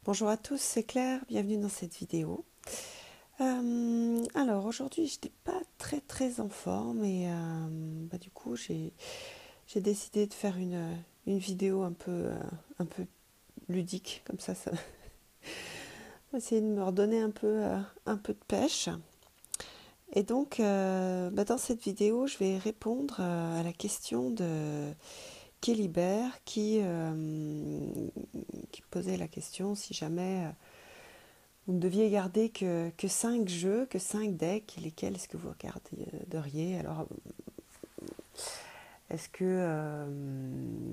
Bonjour à tous, c'est Claire, bienvenue dans cette vidéo. Alors aujourd'hui, je n'étais pas très en forme et du coup j'ai décidé de faire une vidéo un peu ludique, comme ça va essayer de me redonner un peu de pêche. Et donc dans cette vidéo, je vais répondre à la question de Kélibert qui posait la question si jamais vous ne deviez garder que 5 jeux, que 5 decks, lesquels est-ce que vous regarderiez? Alors, est-ce que...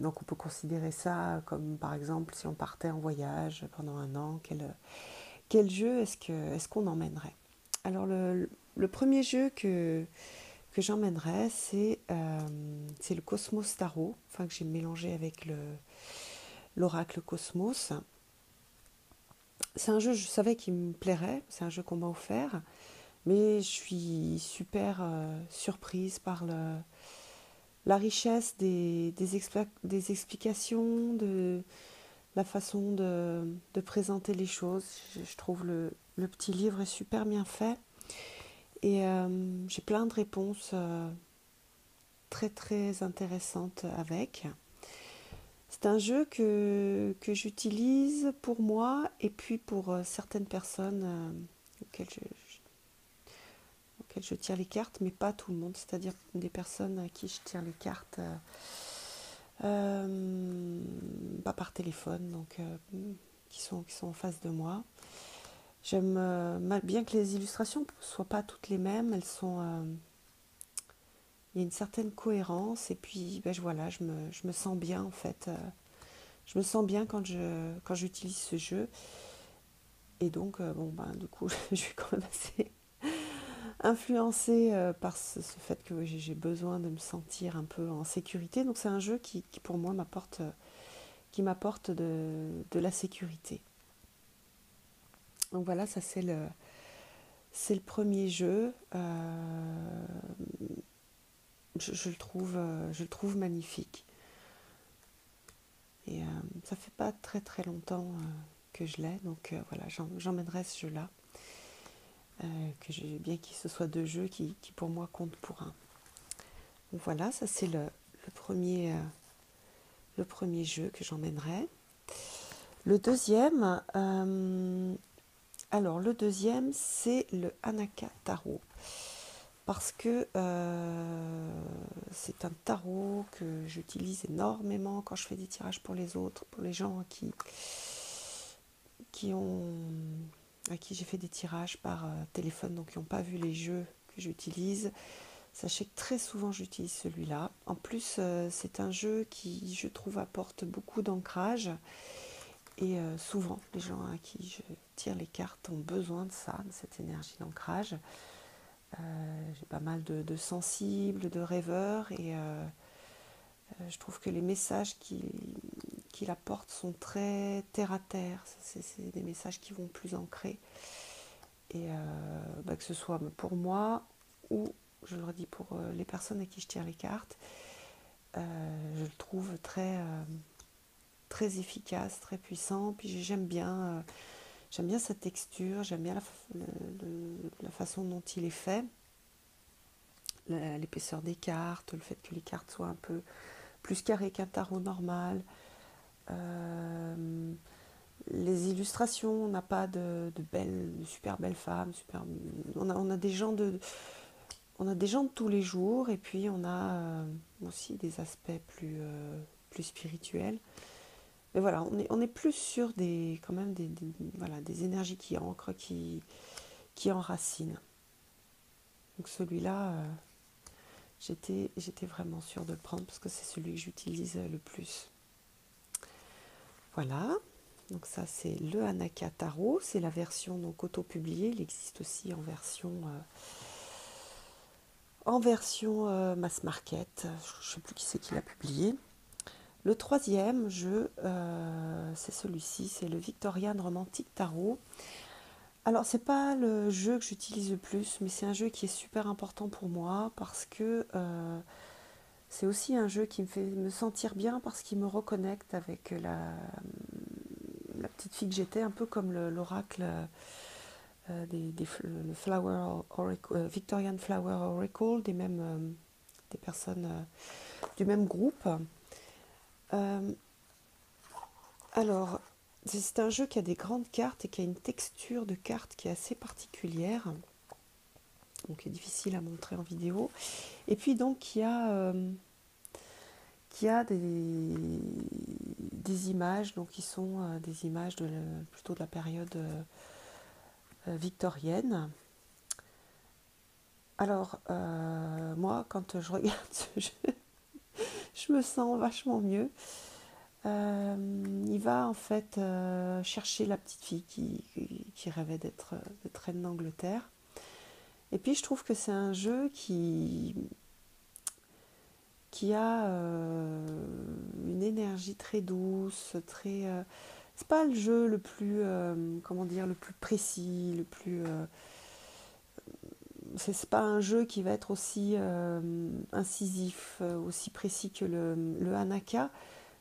donc on peut considérer ça comme, par exemple, si on partait en voyage pendant un an, quel jeu est-ce qu'on emmènerait? Alors, le premier jeu que j'emmènerais, c'est le Cosmos Tarot, enfin que j'ai mélangé avec l'Oracle Cosmos. C'est un jeu, je savais qu'il me plairait, c'est un jeu qu'on m'a offert. Mais je suis super surprise par la richesse des explications, de la façon de présenter les choses. Je trouve le petit livre est super bien fait et j'ai plein de réponses très intéressantes avec. C'est un jeu que j'utilise pour moi et puis pour certaines personnes auxquelles auquel je tire les cartes, mais pas tout le monde, c'est-à-dire des personnes à qui je tire les cartes pas par téléphone, donc qui sont en face de moi. J'aime bien que les illustrations ne soient pas toutes les mêmes, elles sont, il y a une certaine cohérence et puis voilà, je me sens bien en fait. Je me sens bien quand j'utilise ce jeu et donc du coup je suis quand même assez influencée par ce fait que j'ai besoin de me sentir un peu en sécurité. Donc c'est un jeu qui pour moi m'apporte de la sécurité. Donc voilà, ça c'est le premier jeu. Je le trouve magnifique. Et ça fait pas très longtemps que je l'ai, donc voilà, j'emmènerai ce jeu-là. Que j'ai bien qu'il ce soit deux jeux qui pour moi comptent pour un. Donc voilà, ça c'est le premier jeu que j'emmènerai. Le deuxième, le deuxième c'est le Hanaka Tarot. Parce que c'est un tarot que j'utilise énormément quand je fais des tirages pour les autres, pour les gens qui ont, à qui j'ai fait des tirages par téléphone, donc qui n'ont pas vu les jeux que j'utilise. Sachez que très souvent j'utilise celui-là. En plus, c'est un jeu qui, je trouve, apporte beaucoup d'ancrage. Et souvent, les gens à qui je tire les cartes ont besoin de ça, de cette énergie d'ancrage. J'ai pas mal de sensibles, de rêveurs, et je trouve que les messages qu'il apporte sont très terre à terre. C'est des messages qui vont plus ancrer. Et que ce soit pour moi ou, je le redis, pour les personnes à qui je tire les cartes, je le trouve très efficace, très puissant. Puis j'aime bien sa texture, j'aime bien la façon dont il est fait, l'épaisseur des cartes, le fait que les cartes soient un peu plus carrées qu'un tarot normal. Les illustrations, on n'a pas de super belles femmes, on a des gens on a des gens de tous les jours et puis on a aussi des aspects plus spirituels. Mais voilà, on est plus sur quand même voilà, des énergies qui ancrent, qui enracinent. Donc celui-là, j'étais vraiment sûre de le prendre parce que c'est celui que j'utilise le plus. Voilà, donc ça c'est le Hanaka Tarot, c'est la version donc auto-publiée, il existe aussi en version mass market, je ne sais plus qui c'est qui l'a publié. Le troisième jeu, c'est celui-ci, c'est le Victorian Romantic Tarot. Alors c'est pas le jeu que j'utilise le plus, mais c'est un jeu qui est super important pour moi parce que c'est aussi un jeu qui me fait me sentir bien parce qu'il me reconnecte avec la petite fille que j'étais, un peu comme l'oracle le Flower Oracle, Victorian Flower Oracle, des personnes du même groupe. Alors, c'est un jeu qui a des grandes cartes et qui a une texture de cartes qui est assez particulière, donc qui est difficile à montrer en vidéo. Et puis donc qui a des images, donc qui sont des images plutôt de la période victorienne. Alors, moi, quand je regarde ce jeu, je me sens vachement mieux. Il va en fait chercher la petite fille qui rêvait d'être reine d'Angleterre. Et puis je trouve que c'est un jeu qui a une énergie très douce, très. C'est pas le jeu le plus, comment dire, le plus précis, le plus. C'est pas un jeu qui va être aussi incisif, aussi précis que le Hanaka,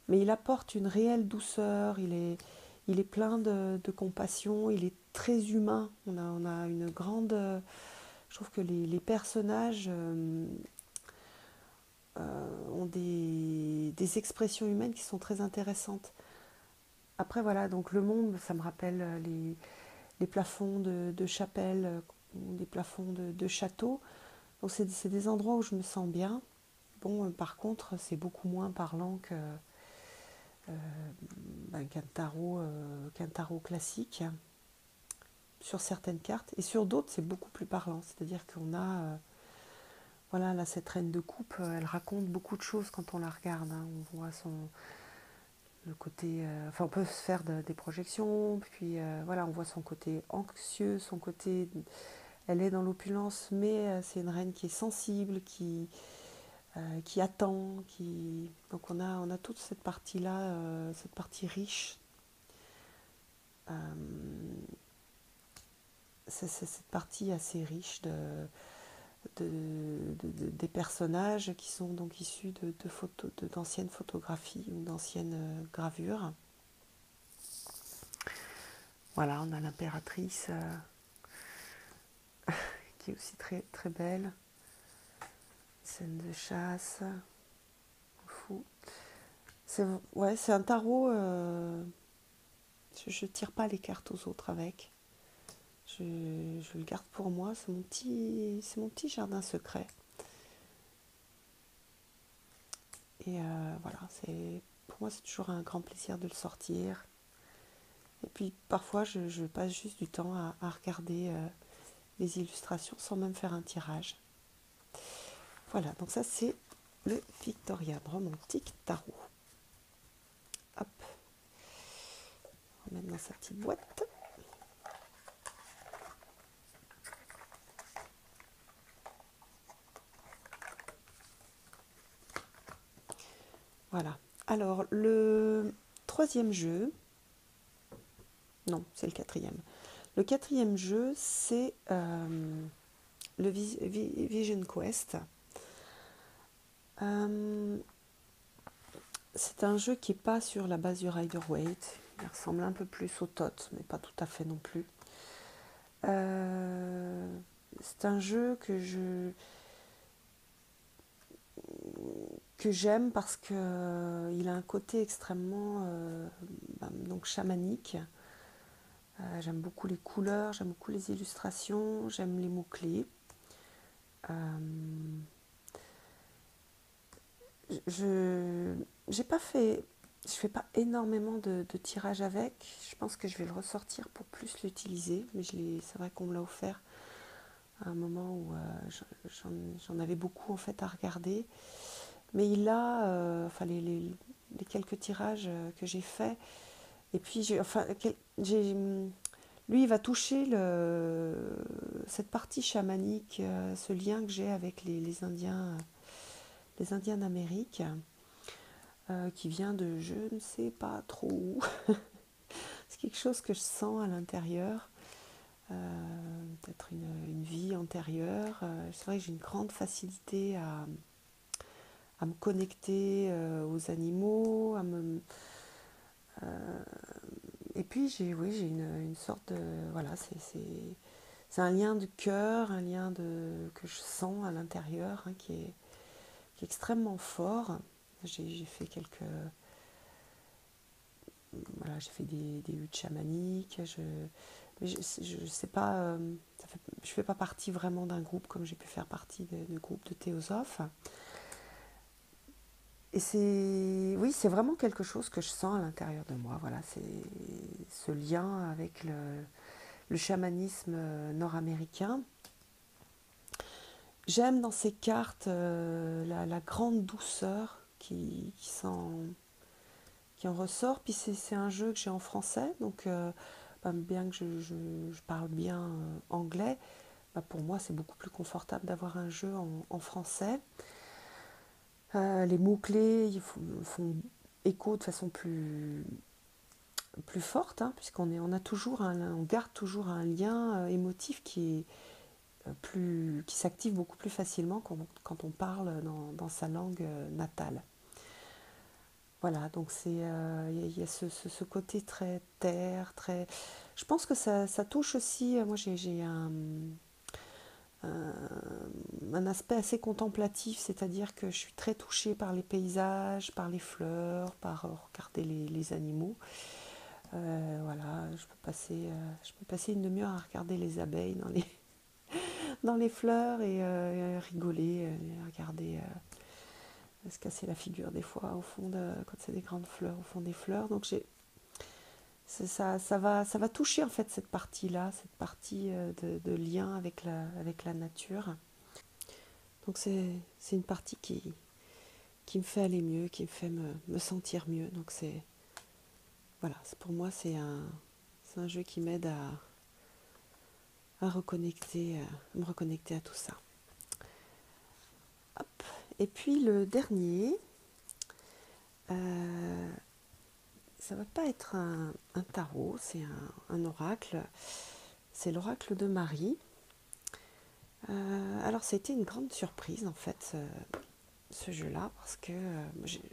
mais il apporte une réelle douceur. Il est plein de compassion. Il est très humain. On a une grande. Je trouve que les personnages ont des expressions humaines qui sont très intéressantes. Après, voilà, donc le monde, ça me rappelle les plafonds de chapelles, des plafonds de châteaux. Donc, c'est des endroits où je me sens bien. Bon, par contre, c'est beaucoup moins parlant qu'un tarot classique sur certaines cartes. Et sur d'autres, c'est beaucoup plus parlant. C'est-à-dire qu'on a. Voilà, là, cette reine de coupe, elle raconte beaucoup de choses quand on la regarde. Hein. On voit le côté. Enfin, on peut se faire des projections, puis voilà, on voit son côté anxieux, son côté. Elle est dans l'opulence, mais c'est une reine qui est sensible, qui attend, qui. Donc on a toute cette partie-là, cette partie riche. Euh, c'est cette partie assez riche des personnages qui sont donc issus d'anciennes photographies ou d'anciennes gravures. Voilà, on a l'impératrice qui est aussi très, très belle. Scène de chasse. Fou. C'est un tarot. Je tire pas les cartes aux autres avec. Je le garde pour moi. C'est mon petit jardin secret. Et voilà, pour moi, c'est toujours un grand plaisir de le sortir. Et puis parfois, je passe juste du temps à regarder les illustrations sans même faire un tirage. Voilà, donc ça c'est le Victorian Romantic Tarot. Hop, on va mettre dans sa petite boîte. Voilà. Alors, le troisième jeu, non, c'est le quatrième. Le quatrième jeu, c'est le Vision Quest. C'est un jeu qui n'est pas sur la base du Rider-Waite. Il ressemble un peu plus au TOT, mais pas tout à fait non plus. C'est un jeu que j'aime parce qu'il a un côté extrêmement donc chamanique. J'aime beaucoup les couleurs, j'aime beaucoup les illustrations, j'aime les mots-clés. Je fais pas énormément de tirages avec. Je pense que je vais le ressortir pour plus l'utiliser, mais c'est vrai qu'on me l'a offert à un moment où j'en avais beaucoup en fait à regarder. Mais il a, enfin les quelques tirages que j'ai faits, et puis lui il va toucher cette partie chamanique, ce lien que j'ai avec les Indiens d'Amérique, qui vient de je ne sais pas trop où. C'est quelque chose que je sens à l'intérieur, peut-être une vie antérieure. C'est vrai que j'ai une grande facilité à me connecter aux animaux, et puis j'ai une sorte de... Voilà, c'est un lien de cœur, un lien que je sens à l'intérieur, hein, qui est extrêmement fort. J'ai fait voilà, j'ai fait des huttes chamaniques. Mais je sais pas, je fais pas partie vraiment d'un groupe comme j'ai pu faire partie de groupes de théosophes. Et oui, c'est vraiment quelque chose que je sens à l'intérieur de moi. Voilà, c'est ce lien avec le chamanisme nord-américain. J'aime dans ces cartes la grande douceur qui en ressort. Puis c'est un jeu que j'ai en français, donc bien que je parle bien anglais, pour moi c'est beaucoup plus confortable d'avoir un jeu en français. Les mots-clés font écho de façon plus forte, hein, on garde toujours un lien émotif qui s'active beaucoup plus facilement quand on parle dans sa langue natale. Voilà, donc il y a ce côté très terre, très. Je pense que ça touche aussi. Moi, j'ai un, un aspect assez contemplatif, c'est-à-dire que je suis très touchée par les paysages, par les fleurs, par regarder les animaux. Voilà, je peux passer une demi-heure à regarder les abeilles dans les fleurs et rigoler, regarder se casser la figure des fois quand c'est des grandes fleurs au fond des fleurs. Donc ça va toucher en fait cette partie-là, cette partie de lien avec la nature. Donc c'est une partie qui me fait aller mieux, qui me fait me sentir mieux. Donc voilà, pour moi c'est un jeu qui m'aide à me reconnecter à tout ça. Hop. Et puis le dernier, ça va pas être un tarot, c'est un oracle. C'est l'oracle de Marie. Alors ça a été une grande surprise en fait ce jeu-là parce que j'ai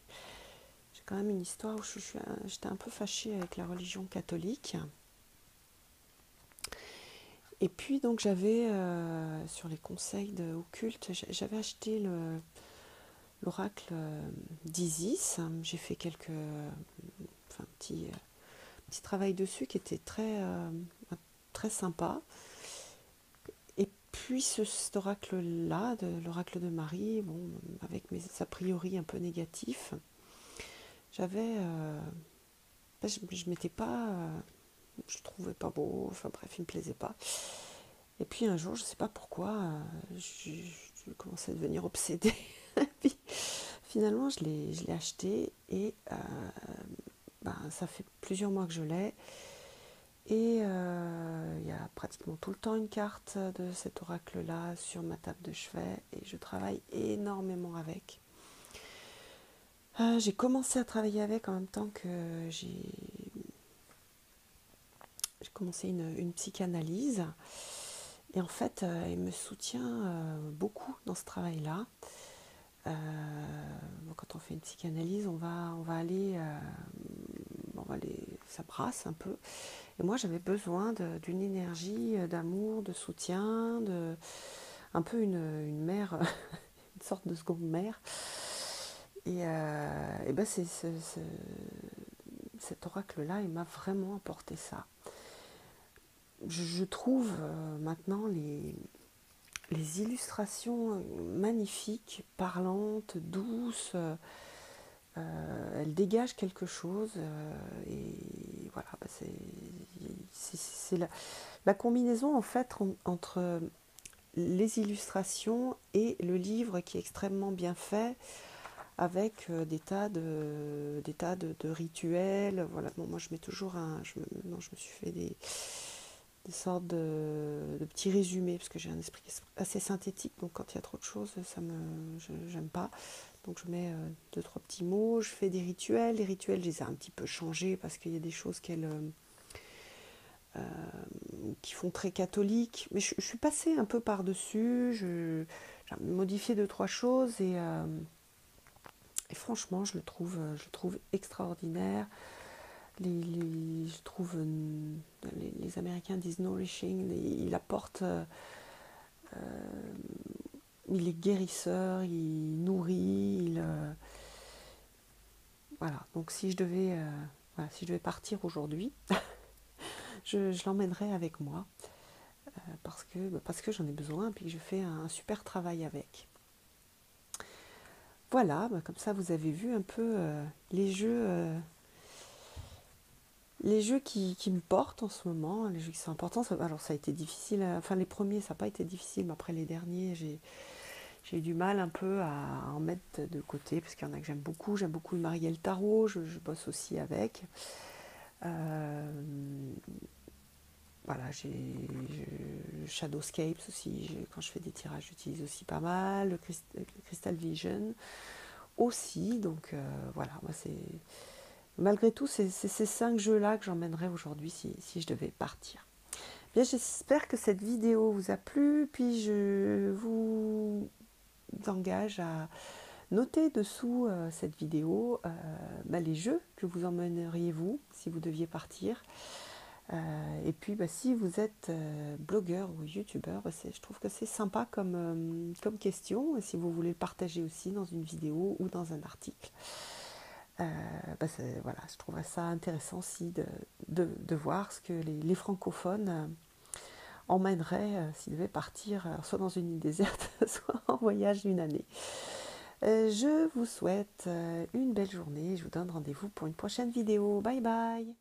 quand même une histoire où j'étais un peu fâchée avec la religion catholique. Et puis donc j'avais, sur les conseils occultes, j'avais acheté l'oracle d'Isis. J'ai fait un petit travail dessus qui était très sympa. Et puis cet oracle-là, l'oracle de Marie, bon, avec mes a priori un peu négatifs, j'avais... je m'étais pas... je trouvais pas beau, enfin bref, il me plaisait pas. Et puis un jour, je sais pas pourquoi, je commençais à devenir obsédée. Puis finalement, je l'ai acheté et ça fait plusieurs mois que je l'ai. Et il y a pratiquement tout le temps une carte de cet oracle-là sur ma table de chevet et je travaille énormément avec. J'ai commencé à travailler avec en même temps que j'ai commencé une psychanalyse. Et en fait, il me soutient beaucoup dans ce travail-là. Quand on fait une psychanalyse, on va aller, ça brasse un peu. Et moi, j'avais besoin d'une énergie d'amour, de soutien, un peu une mère, une sorte de seconde mère. Et ben cet oracle-là, il m'a vraiment apporté ça. Je trouve maintenant les illustrations magnifiques, parlantes, douces. Elle dégage quelque chose. Et voilà, c'est la combinaison en fait entre les illustrations et le livre qui est extrêmement bien fait avec des tas de rituels. Voilà, bon, moi je mets toujours je me suis fait des sortes de petits résumés parce que j'ai un esprit assez synthétique, donc quand il y a trop de choses, j'aime pas. Donc je mets deux trois petits mots, je fais des rituels. Les rituels, je les ai un petit peu changés parce qu'il y a des choses qui font très catholique, mais je suis passée un peu par-dessus. J'ai modifié deux trois choses et franchement, je le trouve extraordinaire. je trouve, les Américains disent nourishing, il apporte, il est guérisseur, il nourrit, voilà. Donc voilà, si je devais partir aujourd'hui, je l'emmènerais avec moi parce que j'en ai besoin et puis que je fais un super travail avec. Voilà, comme ça vous avez vu un peu les jeux qui me portent en ce moment, les jeux qui sont importants. Alors ça a été difficile, enfin les premiers ça n'a pas été difficile, mais après les derniers j'ai eu du mal un peu à en mettre de côté, parce qu'il y en a que j'aime beaucoup le Marielle Tarot, je bosse aussi avec. Euh, voilà, Shadowscapes aussi, quand je fais des tirages j'utilise aussi pas mal, le Crystal Vision aussi, donc voilà, moi c'est... Malgré tout, c'est ces 5 jeux-là que j'emmènerai aujourd'hui si je devais partir. Bien, j'espère que cette vidéo vous a plu, puis je vous engage à noter dessous cette vidéo les jeux que vous emmèneriez vous si vous deviez partir. Et puis si vous êtes blogueur ou youtubeur, je trouve que c'est sympa comme question, et si vous voulez le partager aussi dans une vidéo ou dans un article. Voilà, je trouverais ça intéressant aussi de voir ce que les francophones emmèneraient s'ils devaient partir soit dans une île déserte, soit en voyage d'une année. Je vous souhaite une belle journée, je vous donne rendez-vous pour une prochaine vidéo. Bye bye!